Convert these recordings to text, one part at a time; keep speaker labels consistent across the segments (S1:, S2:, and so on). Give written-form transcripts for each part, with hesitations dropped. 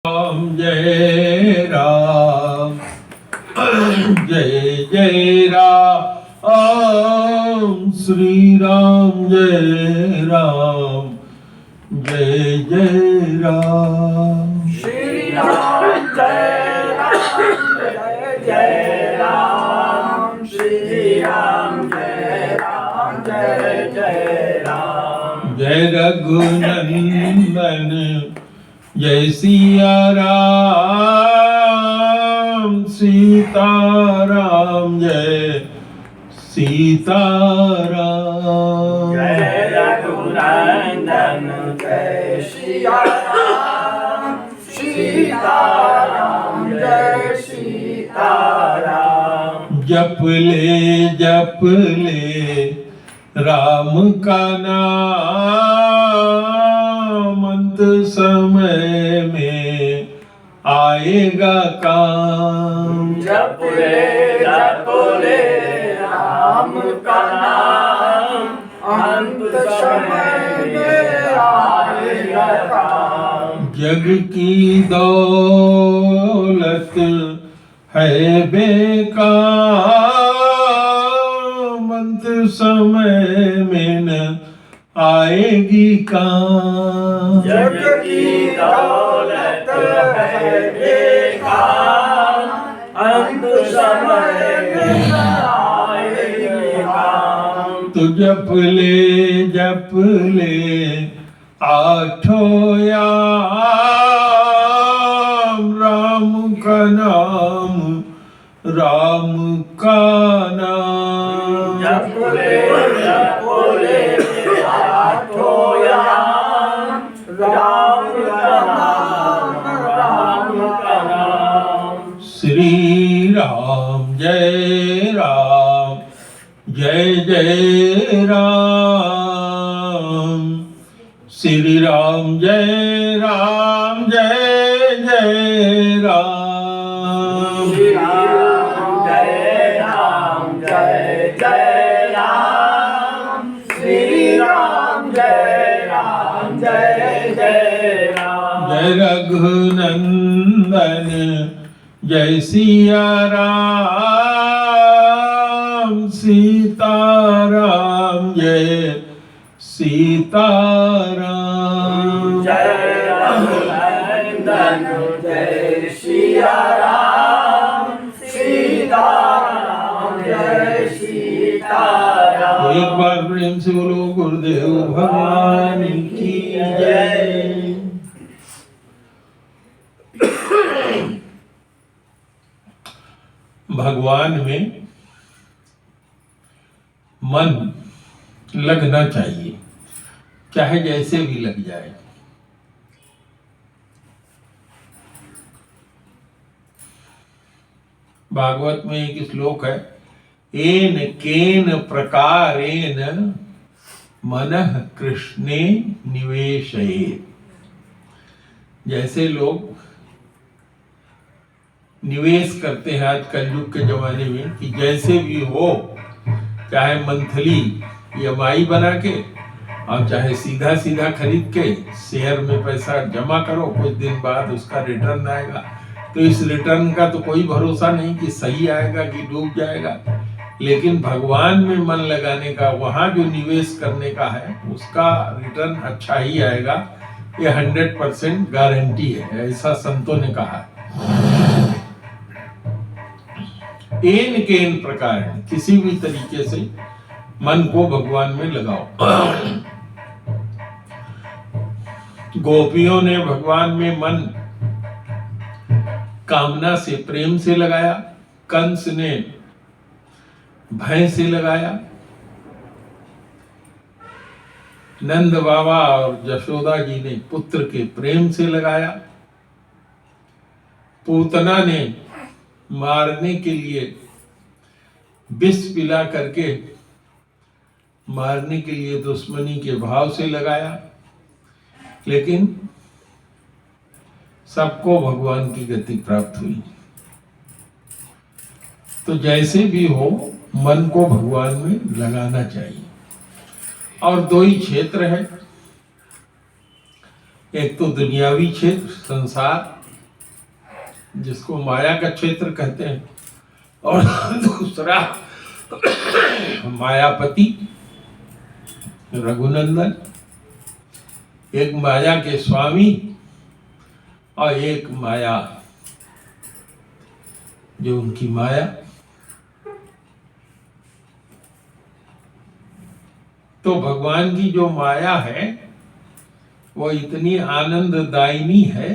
S1: राम जय राम जय जय राम श्री राम जय राम जय जय राम
S2: श्री राम जय राम जय जय राम श्री राम जय राम जय जय राम
S1: जय रघुनंदन जय सिया राम सीता राम जय सीताराम
S2: जय रघुनंदन जय सिया राम सीता राम जय सीता राम
S1: जप ले राम का नाम अंत समय में आएगा काम।
S2: जप ले राम का नाम अंत समय में आएगा काम।
S1: जग की दौलत है बेकार अंत समय में न आएगी काम।
S2: जग की दौलत है बेकार अंत समय में आएगी काम।
S1: तो जप ले आठों याम राम का नाम
S2: जप ले आठों याम राम का नाम।
S1: श्री राम जय जय राम श्री राम जय जय राम।
S2: श्री राम जय जय राम श्री राम जय जय राम।
S1: जय रघुनंदन जय सिया राम सीता राम जय सीताराम।
S2: जय रघुनंदन जय सिया राम सीता राम जय सीता राम।
S1: एक बार प्रेम से बोलो गुरुदेव भगवान की जय। भगवान में मन लगना चाहिए, चाहे जैसे भी लग जाए। भागवत में एक श्लोक है, एन केन प्रकारेण मनः कृष्णे निवेशयेत्। जैसे लोग निवेश करते हैं आज कलयुग के जमाने में कि जैसे भी हो, चाहे मंथली EMI बना के और चाहे सीधा सीधा खरीद के शेयर में पैसा जमा करो, कुछ दिन बाद उसका रिटर्न आएगा। तो इस रिटर्न का तो कोई भरोसा नहीं कि सही आएगा कि डूब जाएगा। लेकिन भगवान में मन लगाने का, वहां जो निवेश करने का है, उसका रिटर्न अच्छा ही आएगा। ये 100% गारंटी है, ऐसा संतों ने कहा है। एन केन प्रकार है, किसी भी तरीके से मन को भगवान में लगाओ। गोपियों ने भगवान में मन कामना से, प्रेम से लगाया। कंस ने भय से लगाया। नंद बाबा और यशोदा जी ने पुत्र के प्रेम से लगाया। पूतना ने मारने के लिए विष पिला करके मारने के लिए दुश्मनी के भाव से लगाया। लेकिन सबको भगवान की गति प्राप्त हुई। तो जैसे भी हो, मन को भगवान में लगाना चाहिए। और दो ही क्षेत्र है, एक तो दुनियावी क्षेत्र संसार, जिसको माया का क्षेत्र कहते हैं, और दूसरा मायापति रघुनंदन, एक माया के स्वामी और एक माया जो उनकी माया। तो भगवान की जो माया है वो इतनी आनंददायिनी है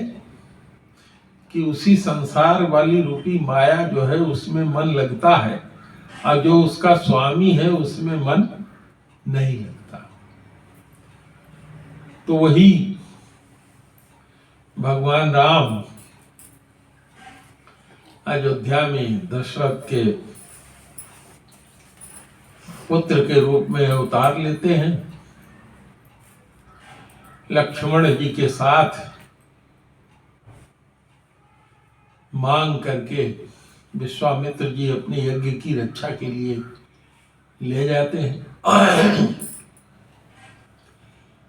S1: कि उसी संसार वाली रूपी माया जो है उसमें मन लगता है, और जो उसका स्वामी है उसमें मन नहीं लगता। तो वही भगवान राम अयोध्या में दशरथ के पुत्र के रूप में अवतार लेते हैं, लक्ष्मण जी के साथ मांग करके विश्वामित्र जी अपने यज्ञ की रक्षा के लिए ले जाते हैं।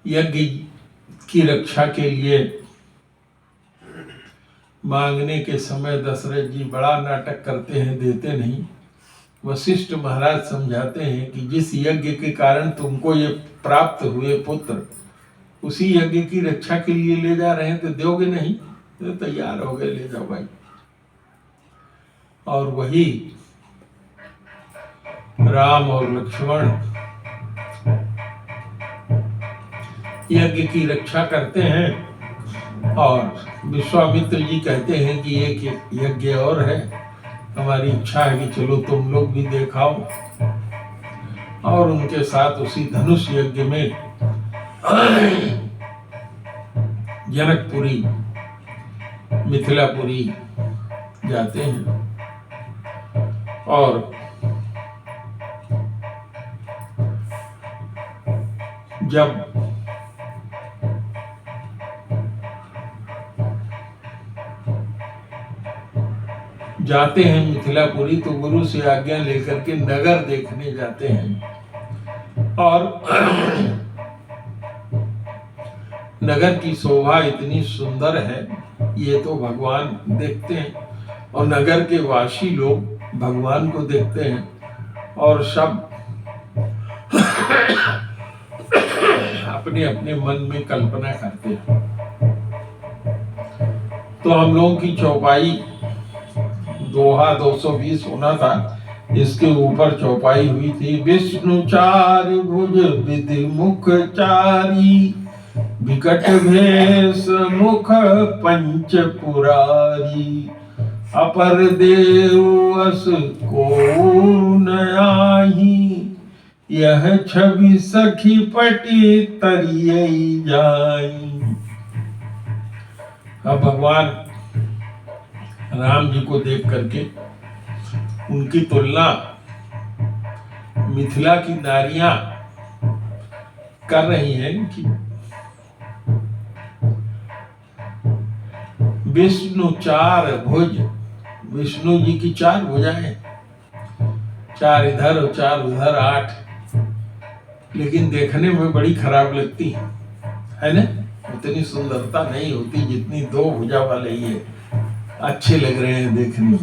S1: यज्ञ की रक्षा के लिए मांगने के समय दशरथ जी बड़ा नाटक करते हैं, देते नहीं। वशिष्ठ महाराज समझाते हैं कि जिस यज्ञ के कारण तुमको ये प्राप्त हुए पुत्र, उसी यज्ञ की रक्षा के लिए ले जा रहे हैं, तो दोगे नहीं? तो तैयार हो गए, ले जाओ भाई। और वही राम और लक्ष्मण यज्ञ की रक्षा करते हैं, और विश्वामित्र जी कहते हैं कि एक यज्ञ और है, हमारी इच्छा है कि चलो तुम लोग भी देखाओ। और उनके साथ उसी धनुष यज्ञ में जनकपुरी, मिथिलापुरी जाते हैं। और जब जाते हैं मिथिलापुरी, तो गुरु से आज्ञा लेकर के नगर देखने जाते हैं। और नगर की शोभा इतनी सुंदर है, ये तो भगवान देखते हैं, और नगर के वासी लोग भगवान को देखते हैं, और सब अपने अपने मन में कल्पना करते हैं। तो हम लोगों की चौपाई दोहा 220 होना था, इसके ऊपर चौपाई हुई थी। विष्णु चार भुज विधि मुख चारी, विकट भेष मुख पंच पुरारी, अपर देव अस को नयाही, यह छवि सखी पटी तरियई जाई। अब भगवान राम जी को देख करके उनकी तुलना मिथिला की नारियां कर रही हैं कि विष्णु चार भुज, विष्णु जी की चार भुजाएं, चार इधर और चार उधर, 8, लेकिन देखने में बड़ी खराब लगती है ना? उतनी सुंदरता नहीं होती जितनी 2 भुजा वाले ये अच्छे लग रहे हैं देखने में।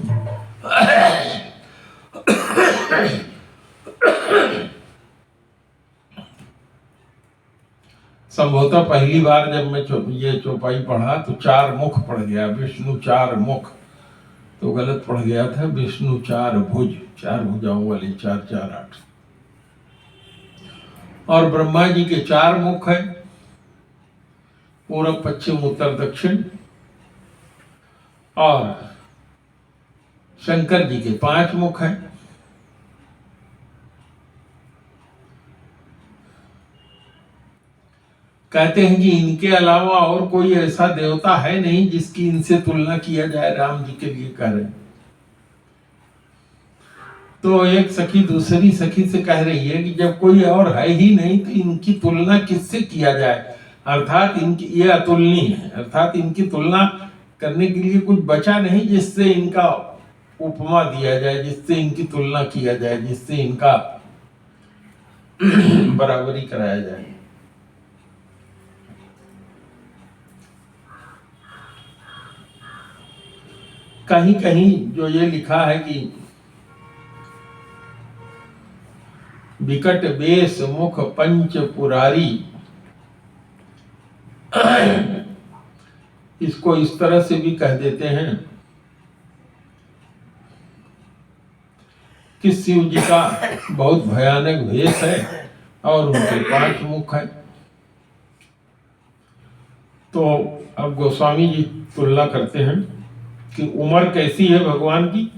S1: संभवतः पहली बार जब मैं ये चौपाई पढ़ा तो 4 मुख पढ़ गया, विष्णु 4 मुख, तो गलत पढ़ गया था। विष्णु 4 भुज, 4 भुजाओं वाले, 4 4 8। और ब्रह्मा जी के 4 मुख है, पूर्व पश्चिम उत्तर दक्षिण। और शंकर जी के 5 मुख हैं। कहते हैं कि इनके अलावा और कोई ऐसा देवता है नहीं जिसकी इनसे तुलना किया जाए, राम जी के लिए कह रहे हैं। तो एक सखी दूसरी सखी से कह रही है कि जब कोई और है ही नहीं तो इनकी तुलना किससे किया जाए, अर्थात इनकी ये अतुलनीय है, अर्थात इनकी तुलना करने के लिए कुछ बचा नहीं जिससे इनका उपमा दिया जाए, जिससे इनकी तुलना किया जाए, जिससे इनका बराबरी कराया जाए। कहीं कहीं जो ये लिखा है कि विकट बेस मुख पंच पुरारी, इसको इस तरह से भी कह देते हैं कि शिव जी का बहुत भयानक वेश है और उनके 5 मुख हैं। तो अब गोस्वामी जी तुलना करते हैं कि उम्र कैसी है भगवान की।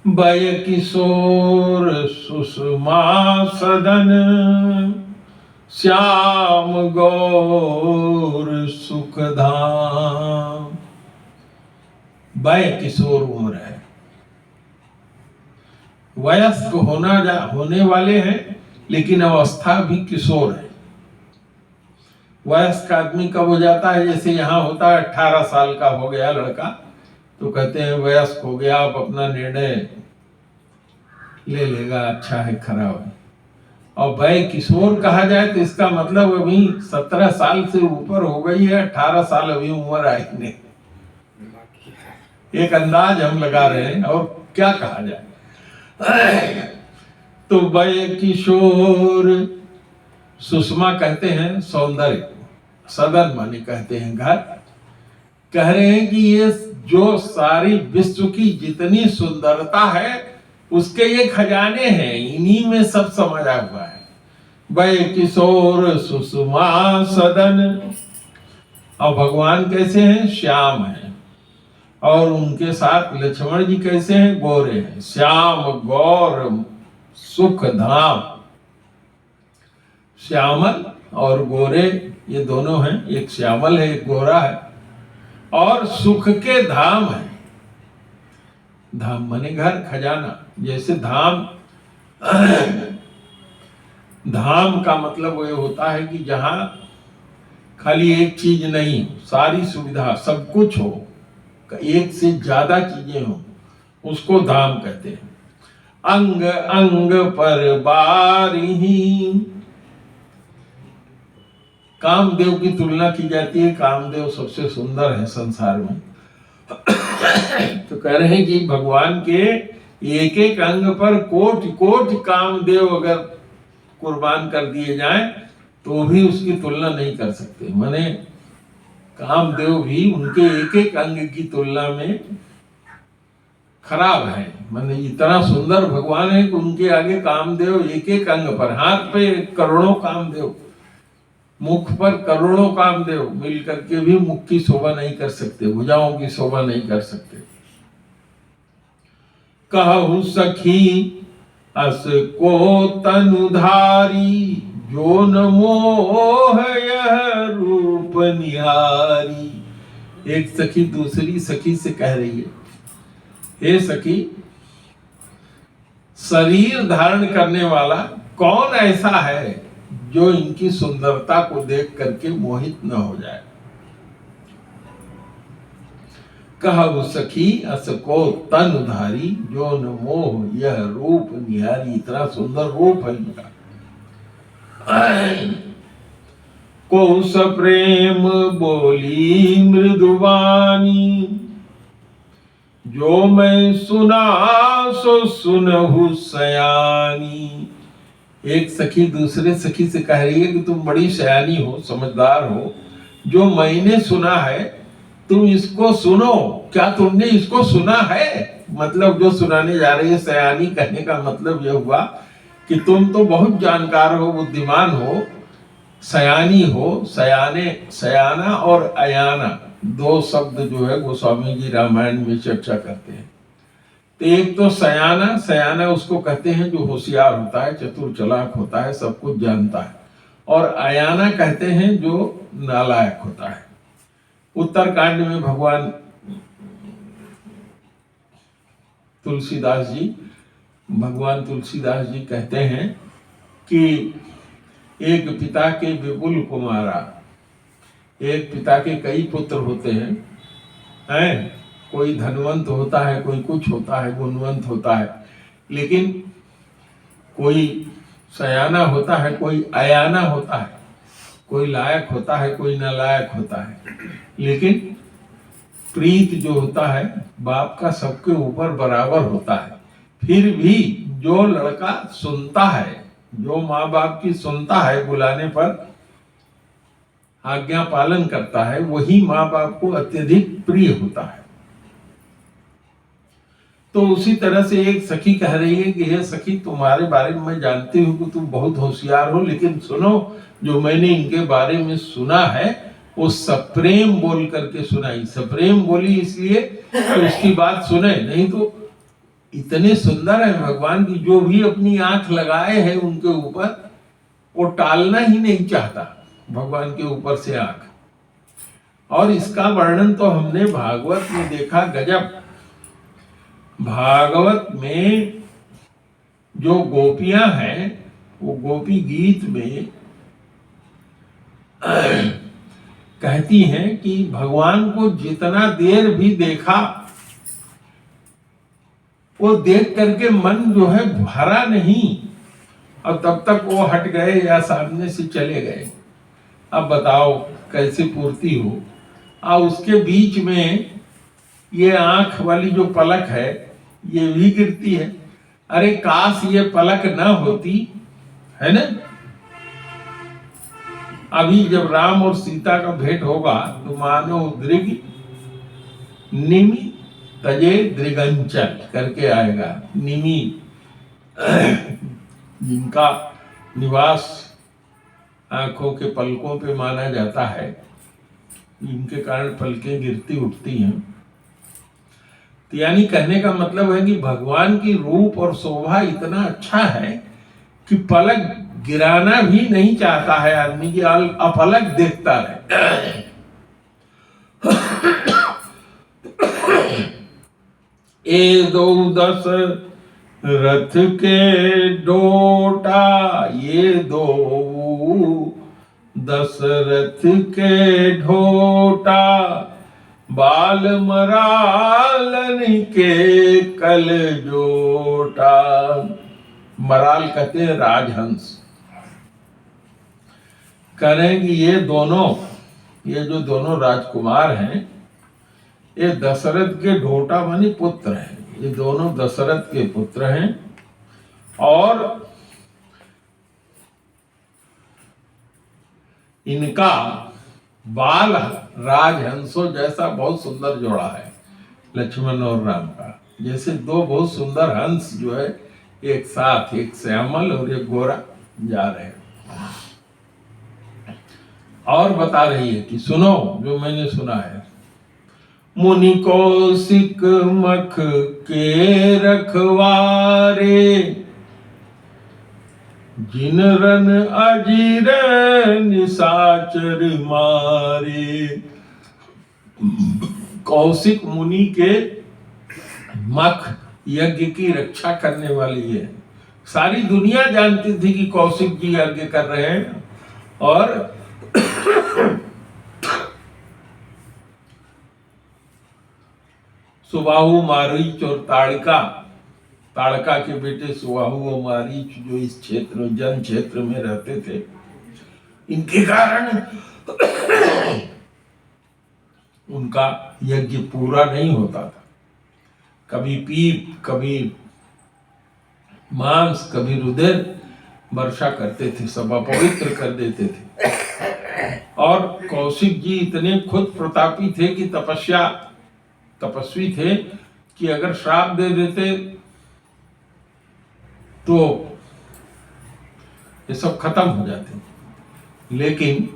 S1: बय किशोर सुषमा सदन, श्याम गौर सुखधाम। बय किशोर उम्र है, वयस्क होने वाले हैं, लेकिन अवस्था भी किशोर है। वयस्क आदमी कब हो जाता है? जैसे यहाँ होता है 18 साल का हो गया लड़का तो कहते हैं वयस्क हो गया, अब अपना निर्णय ले लेगा, अच्छा है खराब है। और वय किशोर कहा जाए तो इसका मतलब अभी 17 साल से ऊपर हो गई है, 18 साल अभी उम्र आई नहीं। एक अंदाज हम लगा रहे हैं, और क्या कहा जाए। तो वय किशोर, सुषमा कहते हैं सौंदर्य, सदन माने कहते हैं घर। कह रहे हैं कि ये जो सारी विश्व की जितनी सुंदरता है उसके ये खजाने हैं, इन्हीं में सब समाया हुआ है। वय किशोर सुषमा सदन। और भगवान कैसे हैं? श्याम हैं। और उनके साथ लक्ष्मण जी कैसे हैं? गोरे हैं। श्याम गौर सुख धाम। श्यामल और गोरे ये दोनों हैं, एक श्यामल है एक गोरा है। और सुख के धाम है। धाम माने घर, खजाना। जैसे धाम धाम का मतलब ये होता है कि जहां खाली एक चीज नहीं, सारी सुविधा सब कुछ हो, एक से ज्यादा चीजें हो, उसको धाम कहते हैं। अंग अंग पर बारिही। कामदेव की तुलना की जाती है, कामदेव सबसे सुंदर है संसार में। तो कह रहे हैं कि भगवान के एक एक अंग पर कोटि कोटि कामदेव अगर कुर्बान कर दिए जाएं तो भी उसकी तुलना नहीं कर सकते। माने कामदेव भी उनके एक एक अंग की तुलना में खराब है। माने इतना सुंदर भगवान है कि उनके आगे कामदेव एक एक अंग पर, हाथ पे करोड़ों कामदेव, मुख पर करोड़ों कामदेव मिल करके भी मुख की शोभा नहीं कर सकते, भुजाओं की शोभा नहीं कर सकते। कहु सखी अस को तनुधारी, जो न मोह यह रूप निहारी। एक सखी दूसरी सखी से कह रही है, हे सखी, शरीर धारण करने वाला कौन ऐसा है जो इनकी सुंदरता को देख करके मोहित न हो जाए। कहु सखी अस को तन उधारी, जो न मोह यह रूप निहारी। इतना सुंदर रूप है इनका। को सप्रेम बोली मृदुवानी, जो मैं सुना सो सुनहु सयानी। एक सखी दूसरे सखी से कह रही है कि तुम बड़ी सयानी हो, समझदार हो, जो मैंने सुना है तुम इसको सुनो। क्या तुमने इसको सुना है? मतलब जो सुनाने जा रही है, सयानी कहने का मतलब यह हुआ कि तुम तो बहुत जानकार हो, बुद्धिमान हो, सयानी हो। सयाने, सयाना और अयाना दो शब्द जो है गोस्वामी जी रामायण में चर्चा करते हैं। तो एक तो सयाना, सयाना उसको कहते हैं जो होशियार होता है, चतुर चालाक होता है, सब कुछ जानता है। और अयाना कहते हैं जो नालायक होता है। उत्तरकांड में भगवान तुलसीदास जी कहते हैं कि एक पिता के विपुल कुमारा। एक पिता के कई पुत्र होते हैं, कोई धनवंत होता है, कोई कुछ होता है, गुणवंत होता है, लेकिन कोई सयाना होता है, कोई अयाना होता है, कोई लायक होता है, कोई नालायक होता है। लेकिन प्रीत जो होता है बाप का सबके ऊपर बराबर होता है। फिर भी जो लड़का सुनता है, जो माँ बाप की सुनता है, बुलाने पर आज्ञा पालन करता है, वही माँ बाप को अत्यधिक प्रिय होता है। तो उसी तरह से एक सखी कह रही है कि हे सखी, तुम्हारे बारे में मैं जानती हूँ कि तुम बहुत होशियार हो, लेकिन सुनो, जो मैंने इनके बारे में सुना है वो सप्रेम बोल करके सुनाई। सप्रेम बोली इसलिए कि उसकी बात सुने, नहीं तो इतने सुंदर है भगवान की, जो भी अपनी आंख लगाए है उनके ऊपर वो टालना ही नहीं चाहता भगवान के ऊपर से आंख। और इसका वर्णन तो हमने भागवत में देखा, गजब। भागवत में जो गोपियां हैं वो गोपी गीत में कहती हैं कि भगवान को जितना देर भी देखा वो देख करके मन जो है भरा नहीं, और तब तक वो हट गए या सामने से चले गए। अब बताओ कैसे पूर्ति हो। और उसके बीच में ये आंख वाली जो पलक है ये भी गिरती है। अरे काश ये पलक ना होती, है ना। अभी जब राम और सीता का भेंट होगा तो मानो दृग निमि तजे दृगंचल करके आएगा। निमि जिनका निवास आंखों के पलकों पे माना जाता है, इनके कारण पलकें गिरती उठती हैं। तो यानी कहने का मतलब है कि भगवान की रूप और शोभा इतना अच्छा है कि पलक गिराना भी नहीं चाहता है आदमी की, अपलक देखता है। ए दो दस रथ के डोटा, ये दो दशरथ के ढोटा, बाल मरालन के कल जोटा। मराल कहते हैं राजहंस। कह रहे हैं कि ये जो दोनों राजकुमार हैं, ये दशरथ के ढोटा मानी पुत्र हैं। ये दोनों दशरथ के पुत्र हैं और इनका बाल राजहंसों जैसा बहुत सुंदर जोड़ा है, लक्ष्मण और राम का। जैसे दो बहुत सुंदर हंस जो है एक साथ, एक श्यामल और एक गोरा जा रहे हैं। और बता रही है कि सुनो जो मैंने सुना है। मुनि कौशिक मख के रखवारे, जिन रन अजीर निशाचर मारे। कौशिक मुनि के मख यज्ञ की रक्षा करने वाली है। सारी दुनिया जानती थी कि कौशिक जी यज्ञ कर रहे हैं, और सुबाहु मारीच और ताड़का के बेटे सुबाहु और मारीच जो इस क्षेत्र जन क्षेत्र में रहते थे, इनके कारण उनका यज्ञ पूरा नहीं होता था। कभी पीप, कभी मांस, कभी रुधिर वर्षा करते थे, सब अपवित्र कर देते थे। और कौशिक जी इतने खुद प्रतापी थे कि तपस्वी थे कि अगर श्राप दे देते तो ये सब खत्म हो जाते। लेकिन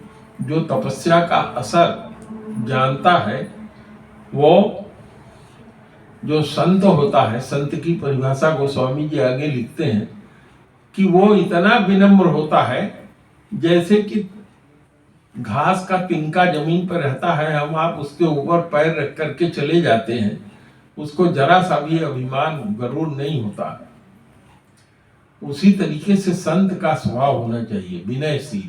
S1: जो तपस्या का असर जानता है, वो जो संत होता है, संत की परिभाषा गोस्वामी जी आगे लिखते हैं कि वो इतना विनम्र होता है जैसे कि घास का तिनका जमीन पर रहता है, हम आप उसके ऊपर पैर रख करके चले जाते हैं, उसको जरा सा भी अभिमान गरुड़ नहीं होता। उसी तरीके से संत का स्वभाव होना चाहिए, विनयशील,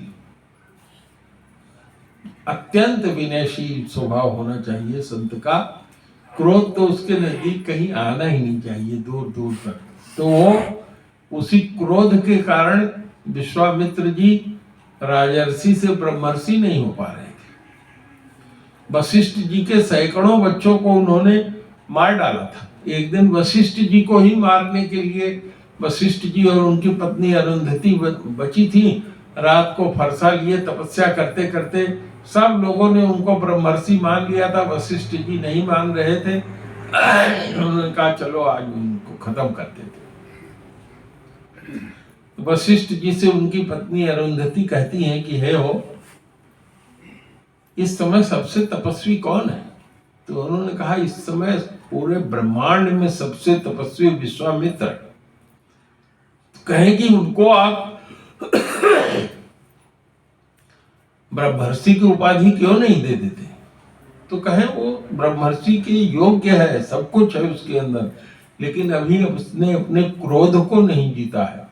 S1: अत्यंत विनयशील स्वभाव होना चाहिए संत का। क्रोध तो उसके नजदीक कहीं आना ही नहीं चाहिए, दूर दूर तक। तो वो उसी क्रोध के कारण विश्वामित्र जी राजर्षि से ब्रह्मर्षि नहीं हो पा रहे थे। वशिष्ठ जी के सैकड़ों बच्चों को उन्होंने मार डाला था। एक दिन वशिष्ठ जी को ही मारने के लिए वशिष्ठ जी और उनकी पत्नी अरुंधति बची थी। रात को फरसा लिए तपस्या करते करते सब लोगों ने उनको ब्रह्मर्षि मान लिया था, वशिष्ठ जी नहीं मान रहे थे। उन्होंने कहा चलो आज उनको खत्म करते थे। वशिष्ठ जी से उनकी पत्नी अरुंधति कहती हैं कि हे हो, इस समय सबसे तपस्वी कौन है? तो उन्होंने कहा इस समय पूरे ब्रह्मांड में सबसे तपस्वी विश्वामित्र। तो कहें कि उनको आप ब्रह्मर्षि की उपाधि क्यों नहीं दे देते? तो कहें वो ब्रह्मर्षि के योग्य है, सब कुछ है उसके अंदर, लेकिन अभी उसने अपने क्रोध को नहीं जीता है।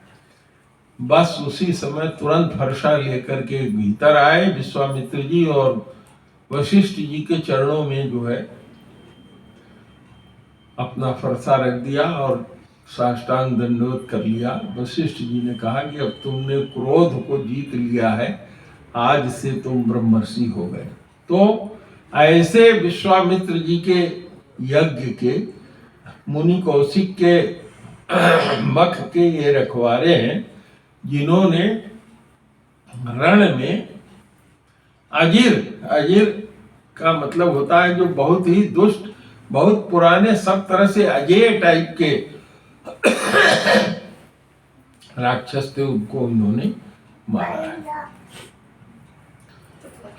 S1: बस उसी समय तुरंत फरसा लेकर के भीतर आए विश्वामित्र जी और वशिष्ठ जी के चरणों में जो है अपना फरसा रख दिया और साष्टांग दंडवत कर लिया। वशिष्ठ जी ने कहा कि अब तुमने क्रोध को जीत लिया है, आज से तुम ब्रह्मर्षि हो गए। तो ऐसे विश्वामित्र जी के यज्ञ के मुनि कौशिक के मख के ये रखवारे हैं जिन्होंने रण में अजीर का मतलब होता है जो बहुत ही दुष्ट, बहुत पुराने, सब तरह से अजेय टाइप के राक्षस थे, उनको इन्होंने मारा है।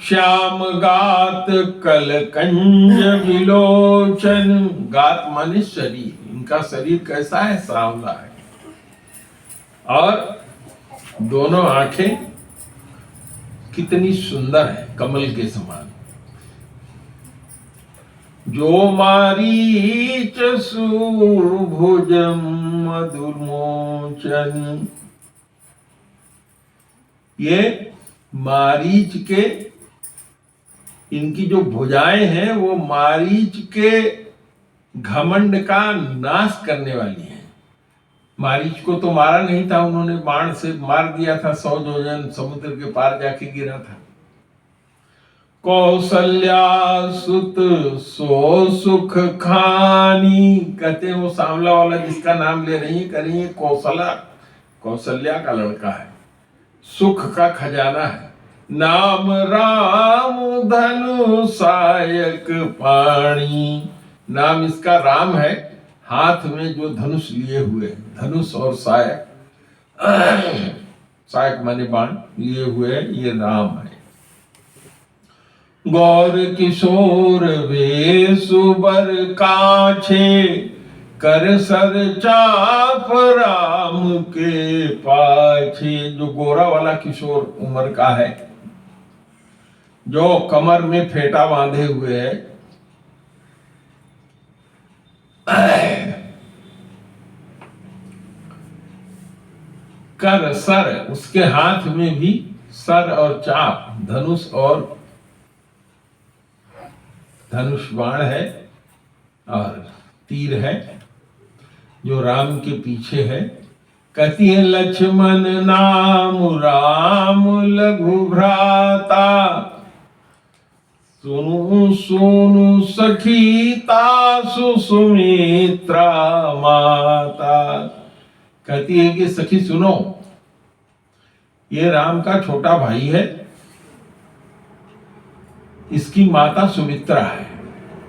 S1: श्याम गात कलकंज विलोचन, गात माने शरीर, इनका शरीर कैसा है? सांवला है, और दोनों आंखें कितनी सुंदर है, कमल के समान। जो मारीच सुभुजम मधुमोचन, ये मारीच के, इनकी जो भुजाएं हैं वो मारीच के घमंड का नाश करने वाली हैं। मारीच को तो मारा नहीं था, उन्होंने बाण से मार दिया था, 100 योजन समुद्र के पार जाके गिरा था। कौशल्या सुत सो सुख खानी, कहते हैं वो सांवला वाला जिसका नाम ले रही है, कह रही है कौशल्या का लड़का है, सुख का खजाना है। नाम राम धनु सायक पाणी, नाम इसका राम है, हाथ में जो धनुष लिए हुए, धनुष और सायक, सायक माने बाण लिए हुए, ये राम है। गौर किशोर वेशुबर काछे, कर सर चाप राम के पाछे, जो गोरा वाला किशोर उम्र का है, जो कमर में फेटा बांधे हुए है, कर सर, उसके हाथ में भी सर और चाप, धनुष और धनुष बाण है और तीर है, जो राम के पीछे है। कहती है लक्ष्मण नाम राम लघु भ्राता, सुनु सुनु सखी तासु सुमित्रा माता। कहती है कि सखी सुनो, ये राम का छोटा भाई है, इसकी माता सुमित्रा है।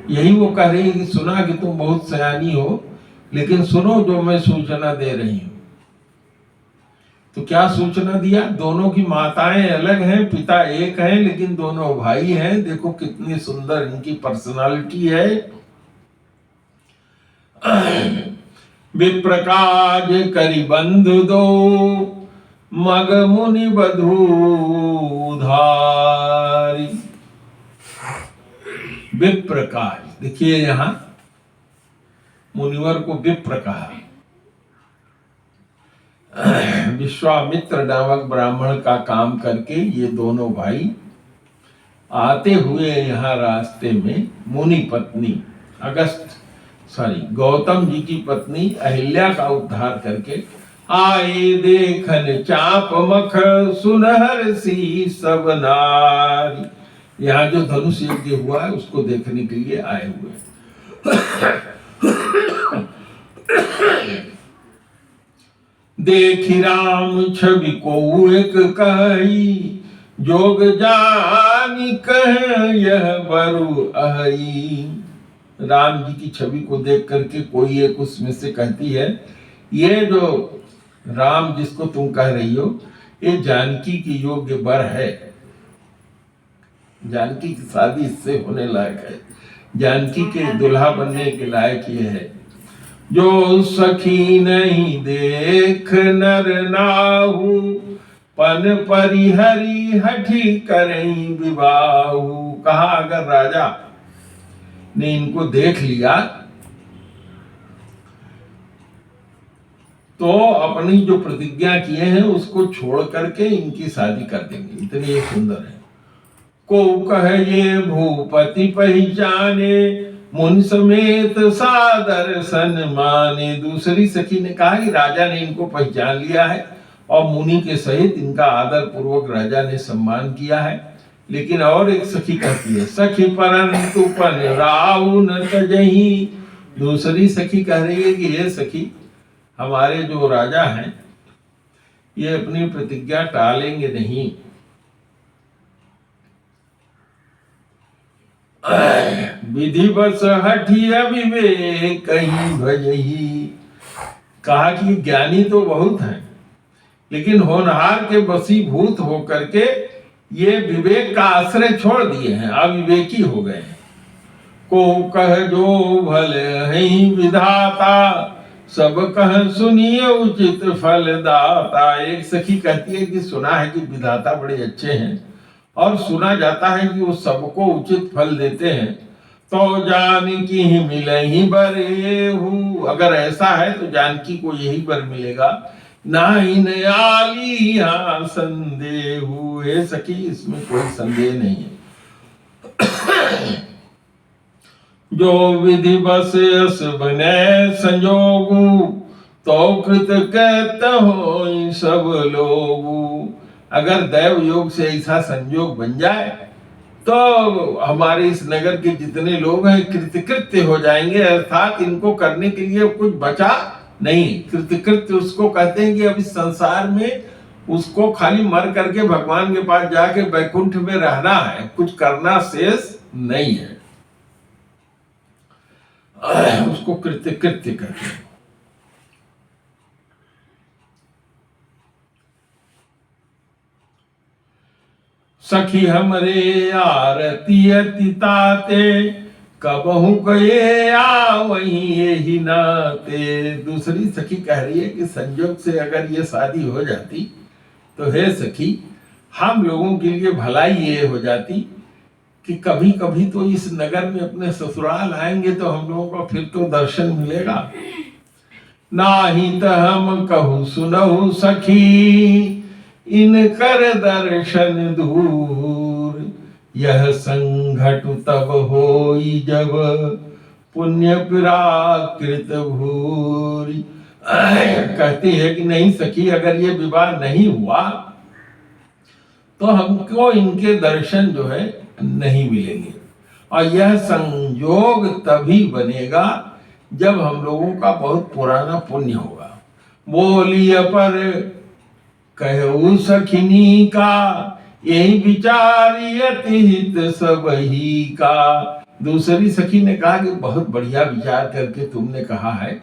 S1: यही वो कह रही है कि सुना कि तुम बहुत सयानी हो, लेकिन सुनो जो मैं सूचना दे रही हूं। तो क्या सूचना दिया? दोनों की माताएं अलग हैं, पिता एक है, लेकिन दोनों भाई हैं। देखो कितनी सुंदर इनकी पर्सनालिटी है। विप्रकाज करि बंधु दो, मग मुनि बधू धारी। विप्रकाज, देखिए यहां मुनिवर को विप्र कहा। विश्वामित्र नामक ब्राह्मण का काम करके ये दोनों भाई आते हुए यहाँ रास्ते में मुनि पत्नी गौतम जी की पत्नी अहिल्या का उद्धार करके आए। देखन चाप मख सुनहर सी सब नारी। यहाँ जो धनुष यज्ञ हुआ है उसको देखने के लिए आए हुए हैं। देखी राम छवि को एक कही, जोग जानी कह यह बरु अहि। राम जी की छवि को देख करके कोई एक उसमें से कहती है, ये जो राम जिसको तुम कह रही हो ये जानकी की योग्य वर है, जानकी की शादी इससे होने लायक है, जानकी के दुल्हा बनने के लायक ये है। जो सखी नहीं देख नर नाहु, पन परिहरी हठी करें विवाहु। कहा अगर राजा ने इनको देख लिया तो अपनी जो प्रतिज्ञा किए हैं उसको छोड़ करके इनकी शादी कर देंगे, इतनी ये सुंदर है। को कहे ये भूपति पहचाने, मुन समेत सादर सन्माने। दूसरी सखी ने कहा कि राजा ने इनको पहचान लिया है और मुनि के सहित इनका आदर पूर्वक राजा ने सम्मान किया है। लेकिन और एक सखी कहती है, सखी परंतु पन राउ न तजहि। दूसरी सखी कह रही है कि ये सखी हमारे जो राजा हैं ये अपनी प्रतिज्ञा टालेंगे नहीं। विधिवश हठी अविवेक कहीं भजही। कहा कि ज्ञानी तो बहुत हैं लेकिन होनहार के वशीभूत होकर के ये विवेक का आश्रय छोड़ दिए हैं, अविवेकी हो गए हैं। को कह जो भले हैं विधाता, सब कह सुनिए उचित फल दाता। एक सखी कहती है कि सुना है कि विधाता बड़े अच्छे हैं और सुना जाता है कि वो सबको उचित फल देते हैं। तो जानकी ही मिले ही बरेहु। अगर ऐसा है तो जानकी को यही बर मिलेगा, ना ही नयाली यहाँ संदेहु। हे सखी इसमें कोई संदेह नहीं है। जो विधि बस अस बने संजोगु, तो कृत कहते हो सब लोगु। अगर दैव योग से ऐसा संयोग बन जाए तो हमारे इस नगर के जितने लोग हैं कृतकृत्य हो जाएंगे, अर्थात इनको करने के लिए कुछ बचा नहीं। कृतकृत्य उसको कहते हैं कि अब इस संसार में उसको खाली मर करके भगवान के पास जाके वैकुंठ में रहना है, कुछ करना शेष नहीं है, उसको कृतकृत्य कहते हैं। सखी हमरे आरती अति ताते, कबहू गए आ वही यही नाते। दूसरी सखी कह रही है कि संयोग से अगर ये शादी हो जाती तो हे सखी हम लोगों के लिए भलाई ये हो जाती कि कभी कभी तो इस नगर में अपने ससुराल आएंगे तो हम लोगों को फिर तो दर्शन मिलेगा। नाही तो हम कहू सुनहु सखी, इनकर दर्शन दूर। यह संघट तब होई जब पुण्य प्राकृत भूरी। कहती है कि नहीं सखी अगर ये विवाह नहीं हुआ तो हमको इनके दर्शन जो है नहीं मिलेंगे, और यह संयोग तभी बनेगा जब हम लोगों का बहुत पुराना पुण्य होगा। बोलिए पर कहू सखिनी का, यही विचारियति हित सबही का। दूसरी सखी ने कहा कि बहुत बढ़िया विचार करके तुमने कहा है,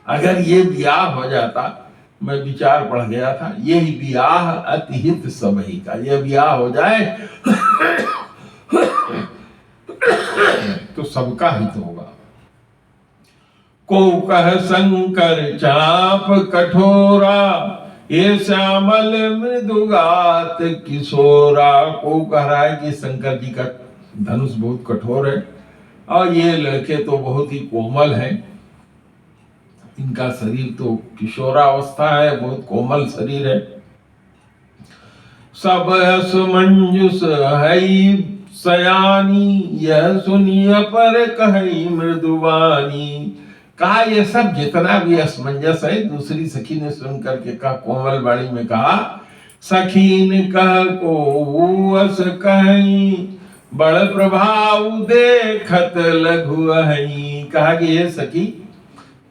S1: अगर ये ब्याह हो जाता, मैं विचार पढ़ गया था, यही ब्याह अति हित सबही का, यह ब्याह हो जाए तो सबका हित होगा। को कह शंकर चाप कठोरा, ये श्यामल मृदुगात किशोरा। को कह रहा है कि शंकर जी का धनुष बहुत कठोर है और ये लड़के तो बहुत ही कोमल हैं, इनका शरीर तो किशोरावस्था है, बहुत कोमल शरीर है। सब सुमंजुस है सयानी, यह सुनिए पर कही मृदुवानी। कहा ये सब जितना भी असमंजस है, दूसरी सखी ने सुन करके कहा, कोमल वाणी में कहा, सखी ने कह को अस कहीं बड़ प्रभाव देखत लघु अहि। कहा कि ये सखी,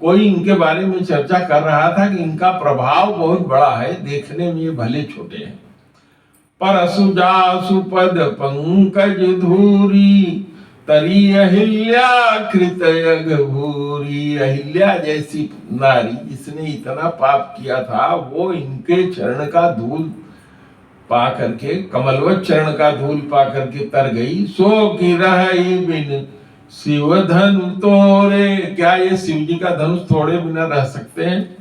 S1: कोई इनके बारे में चर्चा कर रहा था कि इनका प्रभाव बहुत बड़ा है, देखने में ये भले छोटे हैं। परसु जासु पद पंकज धूरी, तरी अहिल्या कृत भूरी। अहिल्या जैसी नारी जिसने इतना पाप किया था, वो इनके चरण का धूल पा करके, कमलवत चरण का धूल पा करके तर गई। सो की रही बिन शिव धनु तोरे। क्या ये शिव जी का धनुष तोड़े बिना रह सकते हैं?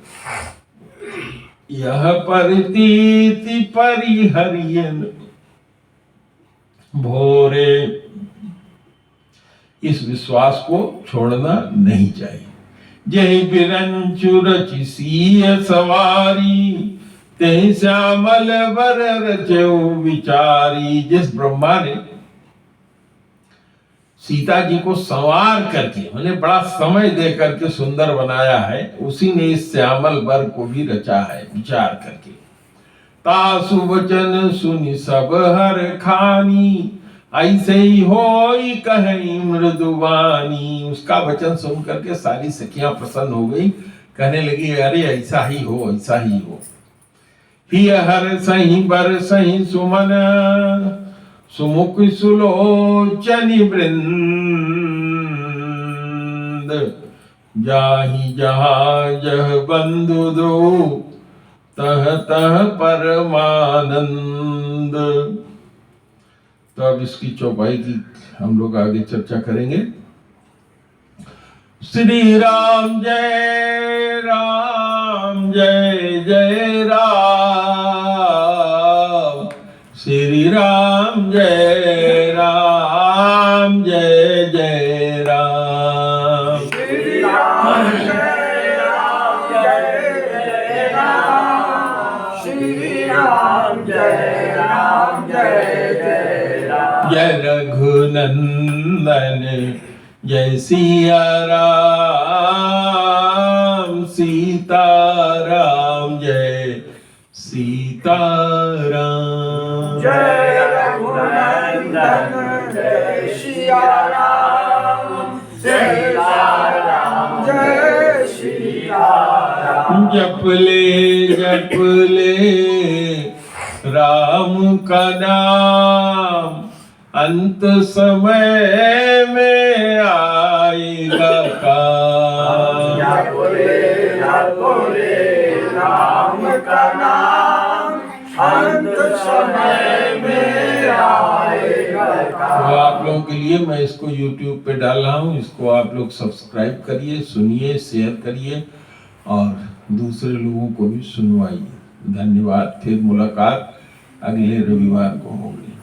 S1: यह परितीति परिहरियन भोरे। इस विश्वास को छोड़ना नहीं चाहिए। जय बिरंचु रचि सिय सवारी, ते श्यामल वर रचो विचारी। जिस ब्रह्मा ने सीता जी को संवार करके, उन्हें बड़ा समय दे करके सुंदर बनाया है, उसी ने इस श्यामल वर को भी रचा है विचार करके। तासु वचन सुनि सब हर खानी, ऐसे ही होई कहीं मृदुवानी। उसका वचन सुन करके सारी सखियां प्रसन्न हो गई, कहने लगी अरे ऐसा ही हो, ऐसा ही हो। ही हर सही बर सही सुमन, सुमुख सुलोचनि वृंद। जाहि जहाँ जह बंधु दो, तह तह परमानंद। तो अब इसकी चौपाई की हम लोग आगे चर्चा करेंगे। श्री राम जय राम, जय जय राम। श्री राम जय राम, जय जय राम।
S2: श्री राम जय राम, जय राम। श्री राम जय राम, जय जय राम।
S1: जय रघुनंदन जय सिया राम, सीता राम जय सीता राम।
S2: जय रघुनंदन जय सिया राम, सीता राम जय सीता राम।
S1: जप ले राम का नाम, अंत समय में आएगा काम।
S2: बोले राम का नाम, अंत समय में आएगा
S1: तो आप लोगों के लिए मैं इसको YouTube पे डाल रहा हूँ, इसको आप लोग सब्सक्राइब करिए, सुनिए, शेयर करिए और दूसरे लोगों को भी सुनवाइए। धन्यवाद। फिर मुलाकात अगले रविवार को होगी।